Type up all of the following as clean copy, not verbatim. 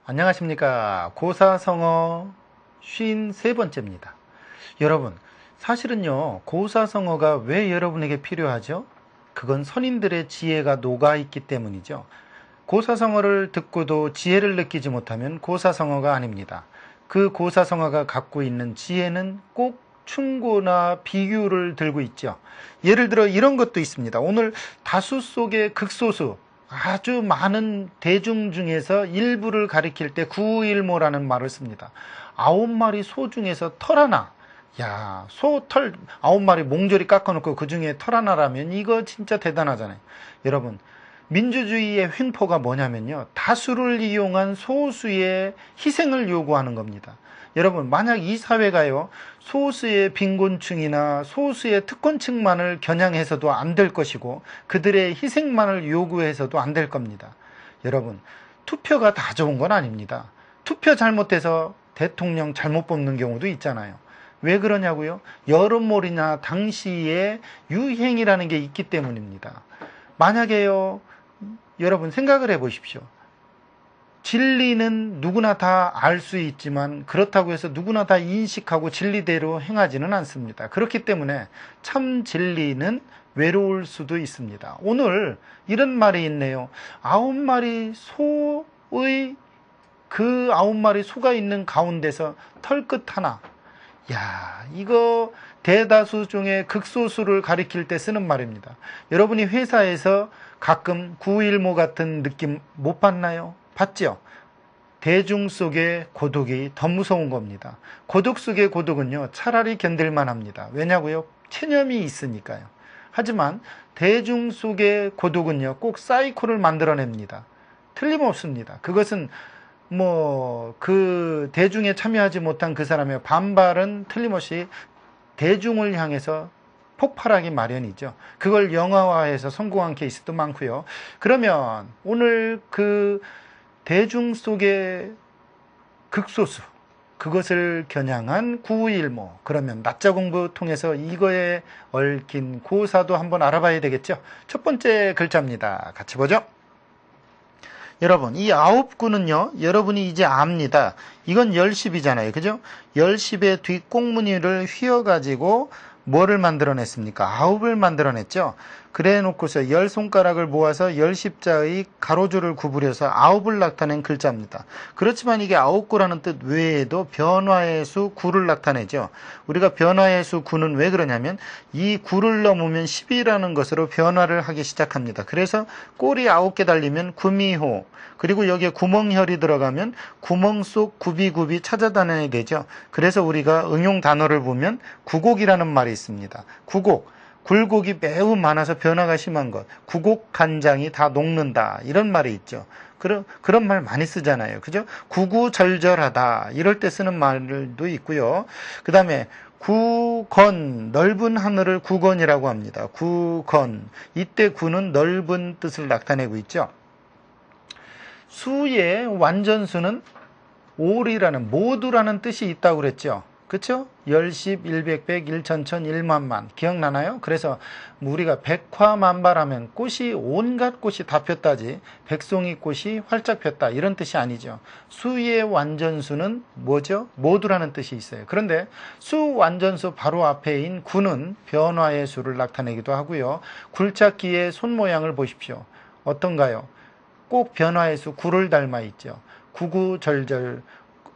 안녕하십니까. 고사성어 53번째입니다. 여러분, 사실은요, 고사성어가 왜 여러분에게 필요하죠? 그건 선인들의 지혜가 녹아있기 때문이죠. 고사성어를 듣고도 지혜를 느끼지 못하면 고사성어가 아닙니다. 그 고사성어가 갖고 있는 지혜는 꼭 충고나 비유를 들고 있죠. 예를 들어 이런 것도 있습니다. 오늘 다수 속의 극소수, 아주 많은 대중 중에서 일부를 가리킬 때 구일모라는 말을 씁니다. 9마리 소 중에서 털 하나, 야, 소 털 9마리 몽졸이 깎아놓고 그 중에 털 하나라면 이거 진짜 대단하잖아요. 여러분, 민주주의의 횡포가 뭐냐면요, 다수를 이용한 소수의 희생을 요구하는 겁니다. 여러분, 만약 이 사회가요, 소수의 빈곤층이나 소수의 특권층만을 겨냥해서도 안 될 것이고 그들의 희생만을 요구해서도 안 될 겁니다. 여러분, 투표가 다 좋은 건 아닙니다. 투표 잘못해서 대통령 잘못 뽑는 경우도 있잖아요. 왜 그러냐고요? 여론몰이나 당시의 유행이라는 게 있기 때문입니다. 만약에요, 여러분 생각을 해보십시오. 진리는 누구나 다 알 수 있지만 그렇다고 해서 누구나 다 인식하고 진리대로 행하지는 않습니다. 그렇기 때문에 참 진리는 외로울 수도 있습니다. 오늘 이런 말이 있네요. 9마리 소의 그 9마리 소가 있는 가운데서 털끝 하나. 야, 이거 대다수 중에 극소수를 가리킬 때 쓰는 말입니다. 여러분이 회사에서 가끔 구일모 같은 느낌 못 받나요? 봤죠? 대중 속의 고독이 더 무서운 겁니다. 고독 속의 고독은요, 차라리 견딜만 합니다. 왜냐고요? 체념이 있으니까요. 하지만 대중 속의 고독은요, 꼭 사이코를 만들어냅니다. 틀림없습니다. 그것은 그 대중에 참여하지 못한 그 사람의 반발은 틀림없이 대중을 향해서 폭발하기 마련이죠. 그걸 영화화해서 성공한 케이스도 많고요. 그러면 오늘 그 대중 속의 극소수, 그것을 겨냥한 구일모, 그러면 낮자 공부 통해서 이거에 얽힌 고사도 한번 알아봐야 되겠죠. 첫 번째 글자입니다. 같이 보죠. 여러분, 이 9구는요, 여러분이 이제 압니다. 이건 열십이잖아요. 그죠? 열십의 뒷꽁무니를 휘어가지고 뭐를 만들어냈습니까? 9을 만들어냈죠. 그래 놓고서 10손가락을 모아서 열십자의 가로줄을 구부려서 9을 나타낸 글자입니다. 그렇지만 이게 9구라는 뜻 외에도 변화의 수 9를 나타내죠. 우리가 변화의 수 9는 왜 그러냐면 이 9를 넘으면 10이라는 것으로 변화를 하기 시작합니다. 그래서 꼬리 9개 달리면 구미호, 그리고 여기에 구멍혈이 들어가면 구멍 속 구비구비 찾아다녀야 되죠. 그래서 우리가 응용 단어를 보면 구곡이라는 말이 있습니다. 구곡, 굴곡이 매우 많아서 변화가 심한 것, 구곡간장이 다 녹는다, 이런 말이 있죠. 그런 말 많이 쓰잖아요. 그죠? 구구절절하다, 이럴 때 쓰는 말도 있고요. 그 다음에 구건, 넓은 하늘을 구건이라고 합니다. 구건, 이때 구는 넓은 뜻을 나타내고 있죠. 수의 완전수는 올이라는, 모두라는 뜻이 있다고 그랬죠. 그쵸? 열십, 일백백, 일천천, 일만만. 기억나나요? 그래서 우리가 백화만발하면 꽃이, 온갖 꽃이 다 폈다지, 백송이 꽃이 활짝 폈다, 이런 뜻이 아니죠. 수의 완전수는 뭐죠? 모두라는 뜻이 있어요. 그런데 수 완전수 바로 앞에인 구는 변화의 수를 나타내기도 하고요. 굴착기의 손 모양을 보십시오. 어떤가요? 꼭 변화의 수 9를 닮아 있죠. 구구절절,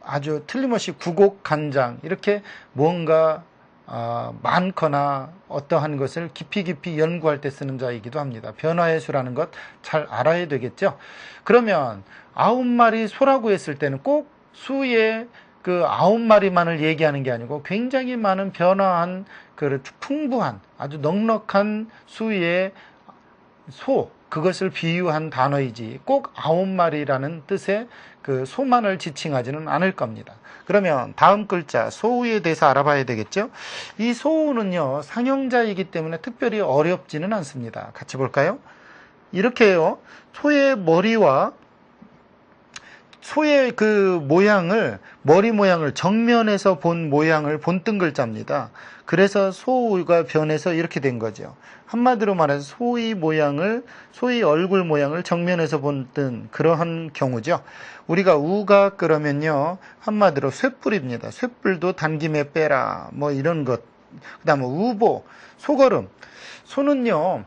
아주 틀림없이 구곡간장, 이렇게 뭔가 많거나 어떠한 것을 깊이 연구할 때 쓰는 자이기도 합니다. 변화의 수라는 것 잘 알아야 되겠죠. 그러면 9마리 소라고 했을 때는 꼭 수의 그 9마리만을 얘기하는 게 아니고 굉장히 많은 변화한, 그 풍부한, 아주 넉넉한 수의 소, 그것을 비유한 단어이지 꼭 9마리라는 뜻의 그 소만을 지칭하지는 않을 겁니다. 그러면 다음 글자 소우에 대해서 알아봐야 되겠죠. 이 소우는요, 상형자이기 때문에 특별히 어렵지는 않습니다. 같이 볼까요? 이렇게 해요. 소의 머리와 소의 그 모양을, 머리 모양을 정면에서 본 모양을 본뜬 글자입니다. 그래서 소가 변해서 이렇게 된 거죠. 한마디로 말해서 소의 얼굴 모양을 정면에서 본뜬 그러한 경우죠. 우리가 우각 그러면요, 한마디로 쇳불입니다. 쇳불도 단김에 빼라, 뭐 이런 것. 그 다음에 우보, 소거름. 소는요,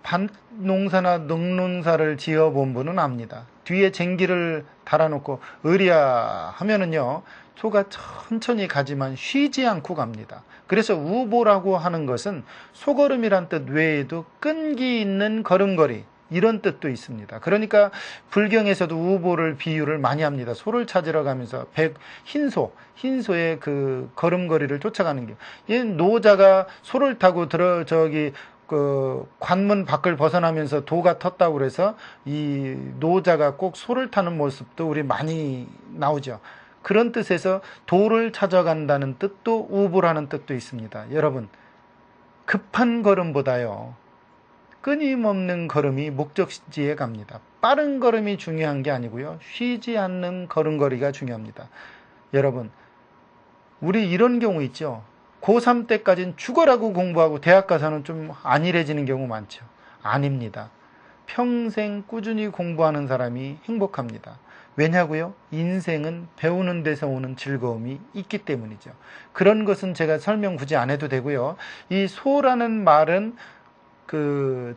밭농사나 농농사를 지어본 분은 압니다. 뒤에 쟁기를 달아놓고 으랴 하면은요, 소가 천천히 가지만 쉬지 않고 갑니다. 그래서 우보라고 하는 것은 소걸음이란 뜻 외에도 끈기 있는 걸음걸이, 이런 뜻도 있습니다. 그러니까 불경에서도 우보를 비유를 많이 합니다. 소를 찾으러 가면서 흰소의 그 걸음걸이를 쫓아가는 게, 이 노자가 소를 타고 그 관문 밖을 벗어나면서 도가 텄다고 그래서 이 노자가 꼭 소를 타는 모습도 우리 많이 나오죠. 그런 뜻에서 도를 찾아간다는 뜻도 우보라는 뜻도 있습니다. 여러분, 급한 걸음보다요, 끊임없는 걸음이 목적지에 갑니다. 빠른 걸음이 중요한 게 아니고요, 쉬지 않는 걸음걸이가 중요합니다. 여러분, 우리 이런 경우 있죠. 고3 때까지는 죽어라고 공부하고 대학 가서는 좀 안일해지는 경우 많죠. 아닙니다. 평생 꾸준히 공부하는 사람이 행복합니다. 왜냐고요? 인생은 배우는 데서 오는 즐거움이 있기 때문이죠. 그런 것은 제가 설명 굳이 안 해도 되고요. 이 소라는 말은 그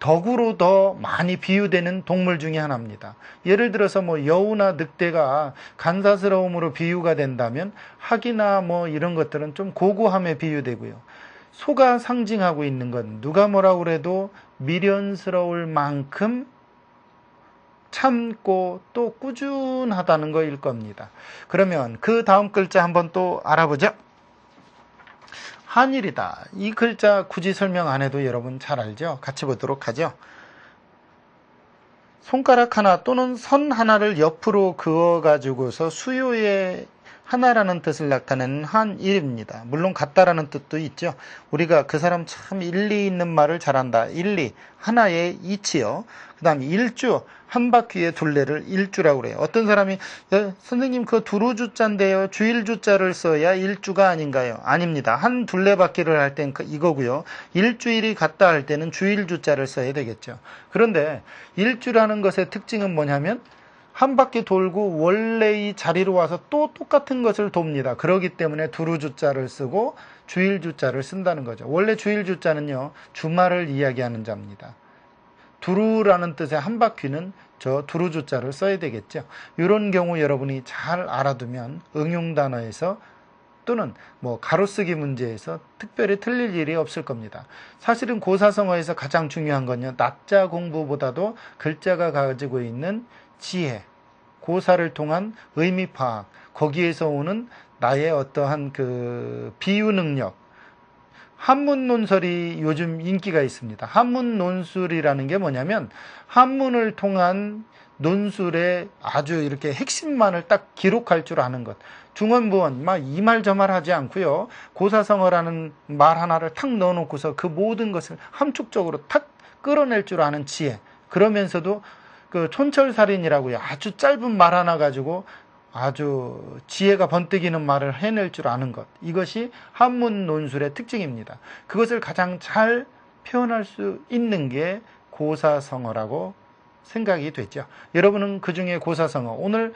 덕으로 더 많이 비유되는 동물 중에 하나입니다. 예를 들어서 뭐 여우나 늑대가 간사스러움으로 비유가 된다면 학이나 뭐 이런 것들은 좀 고고함에 비유되고요. 소가 상징하고 있는 건 누가 뭐라고 그래도 미련스러울 만큼 참고 또 꾸준하다는 거일 겁니다. 그러면 그 다음 글자 한번 또 알아보죠. 한일이다. 이 글자 굳이 설명 안 해도 여러분 잘 알죠? 같이 보도록 하죠. 손가락 하나 또는 선 하나를 옆으로 그어가지고서 수요의 하나라는 뜻을 나타내는 한일입니다. 물론 같다라는 뜻도 있죠. 우리가 그 사람 참 일리 있는 말을 잘한다. 일리, 하나의 이치요. 그 다음에 일주, 한 바퀴의 둘레를 일주라고 그래요. 어떤 사람이 선생님 그거 두루주자인데요, 주일주자를 써야 일주가 아닌가요? 아닙니다. 한 둘레바퀴를 할 땐 이거고요. 일주일이 같다 할 때는 주일주자를 써야 되겠죠. 그런데 일주라는 것의 특징은 뭐냐면 한 바퀴 돌고 원래의 자리로 와서 또 똑같은 것을 돕니다. 그렇기 때문에 두루주자를 쓰고 주일주자를 쓴다는 거죠. 원래 주일주자는요, 주말을 이야기하는 자입니다. 두루라는 뜻의 한 바퀴는 저 두루주자를 써야 되겠죠. 이런 경우 여러분이 잘 알아두면 응용 단어에서 또는 뭐 가로쓰기 문제에서 특별히 틀릴 일이 없을 겁니다. 사실은 고사성어에서 가장 중요한 건요, 낮자 공부보다도 글자가 가지고 있는 지혜, 고사를 통한 의미 파악, 거기에서 오는 나의 어떠한 그 비유 능력, 한문 논설이 요즘 인기가 있습니다. 한문 논술이라는 게 뭐냐면 한문을 통한 논술의 아주 이렇게 핵심만을 딱 기록할 줄 아는 것. 중언부언, 막 이 말 저 말 하지 않고요. 고사성어라는 말 하나를 탁 넣어놓고서 그 모든 것을 함축적으로 탁 끌어낼 줄 아는 지혜. 그러면서도 그 촌철살인이라고요. 아주 짧은 말 하나 가지고 아주 지혜가 번뜩이는 말을 해낼 줄 아는 것. 이것이 한문 논술의 특징입니다. 그것을 가장 잘 표현할 수 있는 게 고사성어라고 생각이 됐죠. 여러분은 그중에 고사성어, 오늘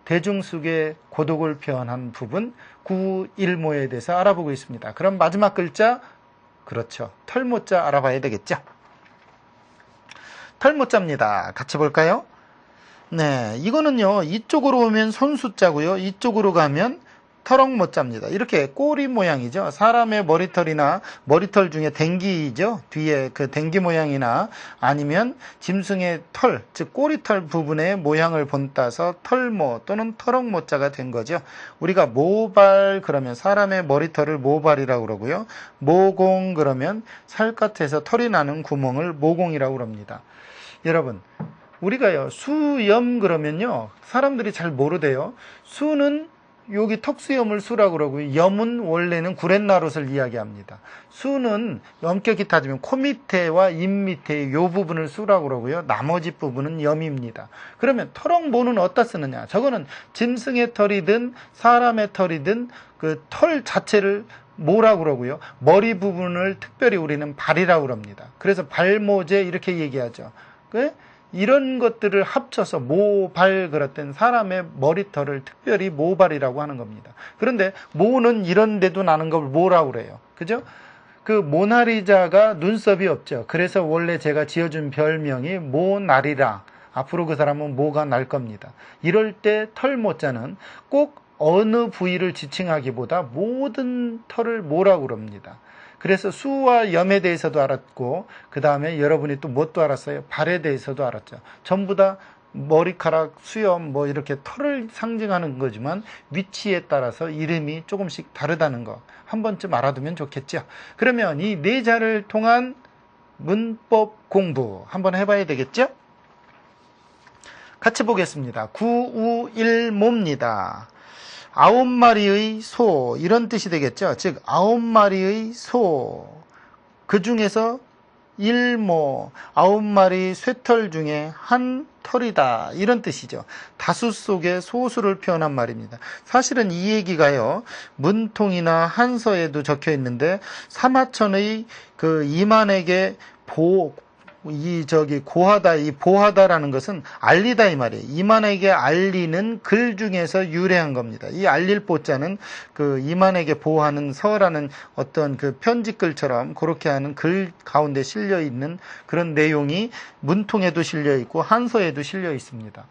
대중숙의 고독을 표현한 부분 구일모에 대해서 알아보고 있습니다. 그럼 마지막 글자, 그렇죠, 털모자 알아봐야 되겠죠. 털모자입니다. 같이 볼까요? 네, 이거는요, 이쪽으로 오면 손수자고요, 이쪽으로 가면 털럭모자입니다. 이렇게 꼬리 모양이죠. 사람의 머리털이나 머리털 중에 댕기죠. 뒤에 그 댕기 모양이나 아니면 짐승의 털, 즉 꼬리털 부분의 모양을 본따서 털모 또는 털럭모자가 된 거죠. 우리가 모발 그러면 사람의 머리털을 모발이라고 그러고요. 모공 그러면 살갗에서 털이 나는 구멍을 모공이라고 그럽니다. 여러분, 우리가요, 수염 그러면요, 사람들이 잘 모르대요. 수는 여기 턱수염을 수라고 그러고, 염은 원래는 구렛나룻을 이야기합니다. 수는 엄격히 따지면 코 밑에와 입 밑에 요 부분을 수라고 그러고요. 나머지 부분은 염입니다. 그러면 털엉모는 어디다 쓰느냐? 저거는 짐승의 털이든 사람의 털이든 그 털 자체를 모라고 그러고요. 머리 부분을 특별히 우리는 발이라고 그럽니다. 그래서 발모제 이렇게 얘기하죠. 이런 것들을 합쳐서 모발 그랬던 사람의 머리털을 특별히 모발이라고 하는 겁니다. 그런데 모는 이런 데도 나는 걸 모라고 그래요. 그죠? 그 모나리자가 눈썹이 없죠. 그래서 원래 제가 지어준 별명이 모나리라. 앞으로 그 사람은 모가 날 겁니다. 이럴 때 털모자는 꼭 어느 부위를 지칭하기보다 모든 털을 모라고 그럽니다. 그래서 수와 염에 대해서도 알았고, 그 다음에 여러분이 또 뭣도 알았어요? 발에 대해서도 알았죠. 전부 다 머리카락, 수염, 뭐 이렇게 털을 상징하는 거지만 위치에 따라서 이름이 조금씩 다르다는 거 한 번쯤 알아두면 좋겠죠. 그러면 이 네 자를 통한 문법 공부 한번 해봐야 되겠죠? 같이 보겠습니다. 구우일모입니다. 9마리의 소, 이런 뜻이 되겠죠. 즉 9마리의 소, 그 중에서 일모, 9마리 쇠털 중에 한 털이다, 이런 뜻이죠. 다수 속에 소수를 표현한 말입니다. 사실은 이 얘기가요, 문통이나 한서에도 적혀 있는데, 사마천의 그 이만에게 고하다, 이 보하다라는 것은 알리다 이 말이에요. 이만에게 알리는 글 중에서 유래한 겁니다. 이 알릴 보자는 그 이만에게 보하는 서라는 어떤 그 편지글처럼 그렇게 하는 글 가운데 실려 있는 그런 내용이 문통에도 실려 있고 한서에도 실려 있습니다.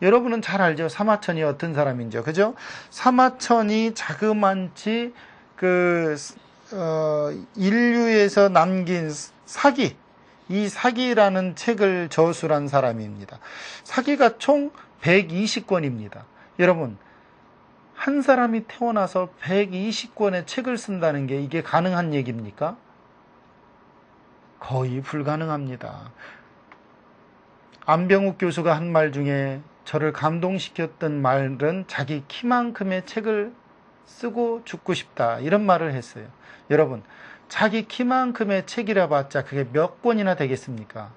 여러분은 잘 알죠? 사마천이 어떤 사람인지, 그죠? 사마천이 자그만치 인류에서 남긴 사기, 이 사기라는 책을 저술한 사람입니다. 사기가 총 120권입니다. 여러분, 한 사람이 태어나서 120권의 책을 쓴다는 게 이게 가능한 얘기입니까? 거의 불가능합니다. 안병욱 교수가 한 말 중에 저를 감동시켰던 말은 자기 키만큼의 책을 쓰고 죽고 싶다, 이런 말을 했어요. 여러분, 자기 키만큼의 책이라 봤자 그게 몇 권이나 되겠습니까?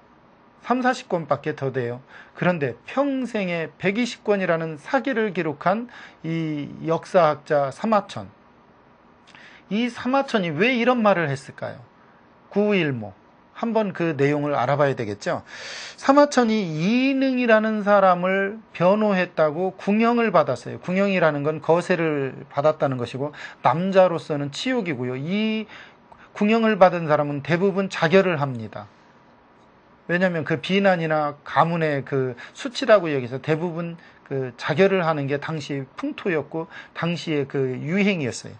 3, 40권밖에 더 돼요. 그런데 평생에 120권이라는 사기를 기록한 이 역사학자 사마천. 이 사마천이 왜 이런 말을 했을까요? 구일모. 한번 그 내용을 알아봐야 되겠죠. 사마천이 이능이라는 사람을 변호했다고 궁형을 받았어요. 궁형이라는 건 거세를 받았다는 것이고, 남자로서는 치욕이고요. 이 궁형을 받은 사람은 대부분 자결을 합니다. 왜냐하면 그 비난이나 가문의 그 수치라고 여기서 대부분 그 자결을 하는 게 당시 풍토였고 당시의 그 유행이었어요.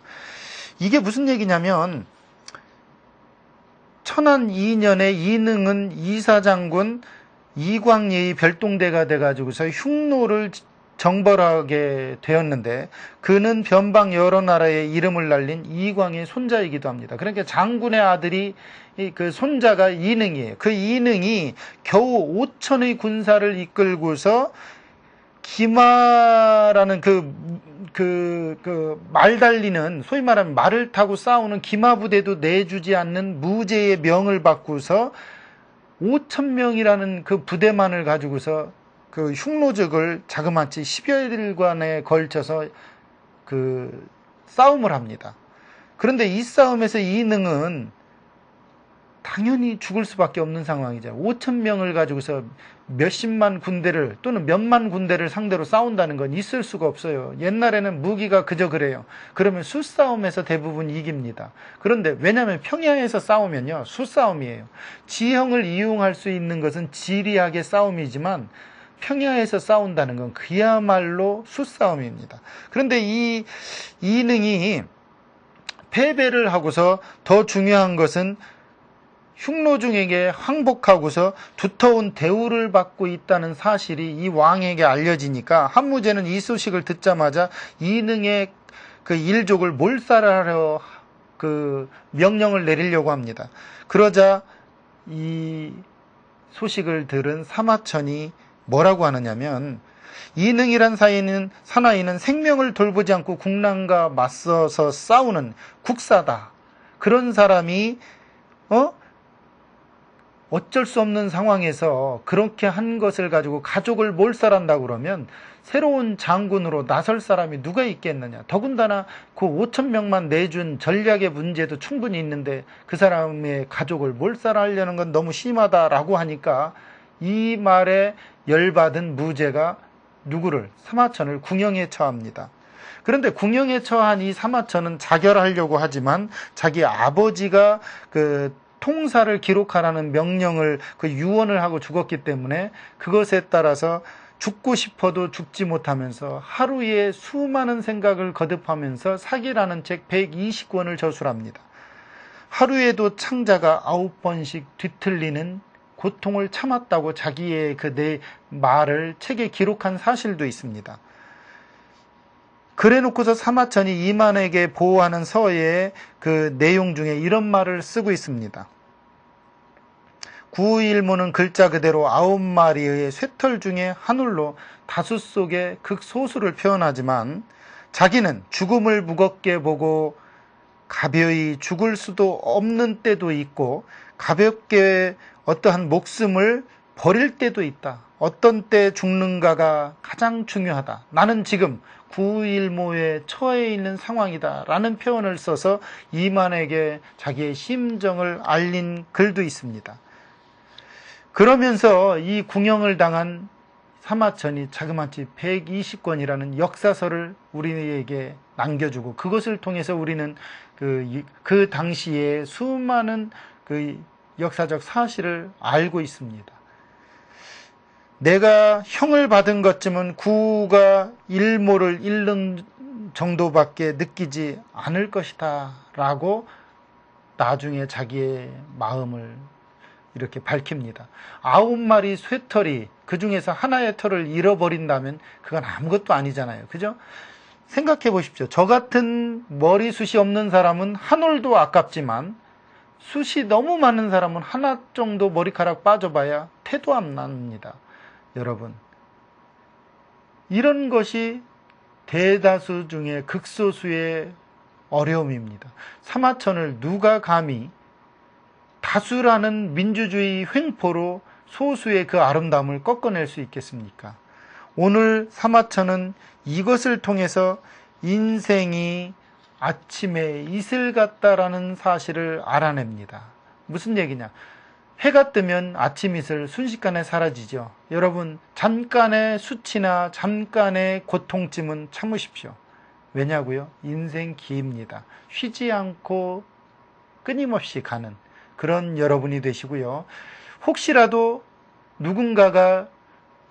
이게 무슨 얘기냐면, 천안 2년에 이능은 이사장군 이광예의 별동대가 돼가지고서 흉노를 정벌하게 되었는데, 그는 변방 여러 나라의 이름을 날린 이광의 손자이기도 합니다. 그러니까 장군의 아들이 그 손자가 이능이에요. 그 이능이 겨우 5천의 군사를 이끌고서 기마라는 말 달리는, 소위 말하면 말을 타고 싸우는 기마 부대도 내주지 않는 무제의 명을 받고서 5,000명이라는 그 부대만을 가지고서 그 흉노적을 자그마치 10여일간에 걸쳐서 그 싸움을 합니다. 그런데 이 싸움에서 이능은 당연히 죽을 수밖에 없는 상황이죠. 5,000명을 가지고서 몇십만 군대를 또는 몇만 군대를 상대로 싸운다는 건 있을 수가 없어요. 옛날에는 무기가 그저 그래요. 그러면 수싸움에서 대부분 이깁니다. 그런데 왜냐하면 평야에서 싸우면요, 수싸움이에요. 지형을 이용할 수 있는 것은 지리하게 싸움이지만 평야에서 싸운다는 건 그야말로 수싸움입니다. 그런데 이 이능이 패배를 하고서 더 중요한 것은 흉노중에게 항복하고서 두터운 대우를 받고 있다는 사실이 이 왕에게 알려지니까 한무제는 이 소식을 듣자마자 이능의 그 일족을 몰살하려 그 명령을 내리려고 합니다. 그러자 이 소식을 들은 사마천이 뭐라고 하느냐면, 이능이란 사나이는 생명을 돌보지 않고 국난과 맞서서 싸우는 국사다. 그런 사람이 어쩔 수 없는 상황에서 그렇게 한 것을 가지고 가족을 몰살한다고 그러면 새로운 장군으로 나설 사람이 누가 있겠느냐. 더군다나 그 5천 명만 내준 전략의 문제도 충분히 있는데 그 사람의 가족을 몰살하려는 건 너무 심하다라고 하니까 이 말에 열받은 무제가 누구를? 사마천을 궁형에 처합니다. 그런데 궁형에 처한 이 사마천은 자결하려고 하지만 자기 아버지가 그 통사를 기록하라는 명령을 유언을 하고 죽었기 때문에 그것에 따라서 죽고 싶어도 죽지 못하면서 하루에 수많은 생각을 거듭하면서 사기라는 책 120권을 저술합니다. 하루에도 창자가 9번씩 뒤틀리는 고통을 참았다고 자기의 내 말을 책에 기록한 사실도 있습니다. 그래놓고서 사마천이 이만에게 보호하는 서의 그 내용 중에 이런 말을 쓰고 있습니다. 구일모는 글자 그대로 9마리의 쇠털 중에 한 울로 다수 속에 극소수를 표현하지만 자기는 죽음을 무겁게 보고 가벼이 죽을 수도 없는 때도 있고 가볍게 어떠한 목숨을 버릴 때도 있다. 어떤 때 죽는가가 가장 중요하다. 나는 지금 구일모에 처해 있는 상황이다 라는 표현을 써서 이만에게 자기의 심정을 알린 글도 있습니다. 그러면서 이 궁형을 당한 사마천이 자그마치 120권이라는 역사서를 우리에게 남겨주고 그것을 통해서 우리는 그 당시에 수많은 그 역사적 사실을 알고 있습니다. 내가 형을 받은 것쯤은 구가 일모를 잃는 정도밖에 느끼지 않을 것이다 라고 나중에 자기의 마음을 이렇게 밝힙니다. 9마리 쇠털이 그 중에서 하나의 털을 잃어버린다면 그건 아무것도 아니잖아요. 그죠? 생각해 보십시오. 저 같은 머리숱이 없는 사람은 한 올도 아깝지만 숱이 너무 많은 사람은 하나 정도 머리카락 빠져봐야 태도 안 납니다. 여러분, 이런 것이 대다수 중에 극소수의 어려움입니다. 사마천을 누가 감히 다수라는 민주주의 횡포로 소수의 그 아름다움을 꺾어낼 수 있겠습니까? 오늘 사마천은 이것을 통해서 인생이 아침에 이슬 같다라는 사실을 알아냅니다. 무슨 얘기냐? 해가 뜨면 아침 이슬 순식간에 사라지죠. 여러분, 잠깐의 수치나 잠깐의 고통쯤은 참으십시오. 왜냐고요? 인생 깁니다. 쉬지 않고 끊임없이 가는 그런 여러분이 되시고요. 혹시라도 누군가가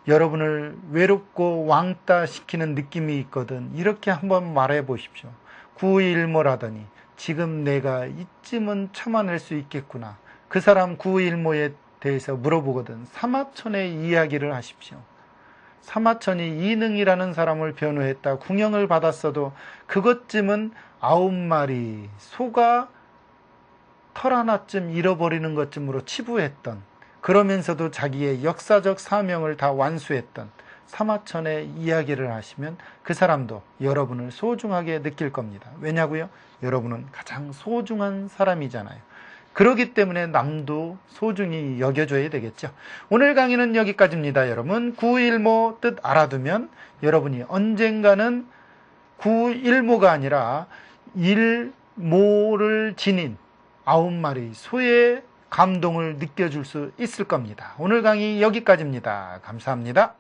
여러분을 외롭고 왕따시키는 느낌이 있거든 이렇게 한번 말해 보십시오. 구일모라더니 지금 내가 이쯤은 참아낼 수 있겠구나. 그 사람 구일모에 대해서 물어보거든 사마천의 이야기를 하십시오. 사마천이 이능이라는 사람을 변호했다. 궁형을 받았어도 그것쯤은 9마리 소가 털 하나쯤 잃어버리는 것쯤으로 치부했던, 그러면서도 자기의 역사적 사명을 다 완수했던 사마천의 이야기를 하시면 그 사람도 여러분을 소중하게 느낄 겁니다. 왜냐고요? 여러분은 가장 소중한 사람이잖아요. 그렇기 때문에 남도 소중히 여겨줘야 되겠죠. 오늘 강의는 여기까지입니다. 여러분, 구일모 뜻 알아두면 여러분이 언젠가는 구일모가 아니라 일모를 지닌 9마리 소의 감동을 느껴줄 수 있을 겁니다. 오늘 강의 여기까지입니다. 감사합니다.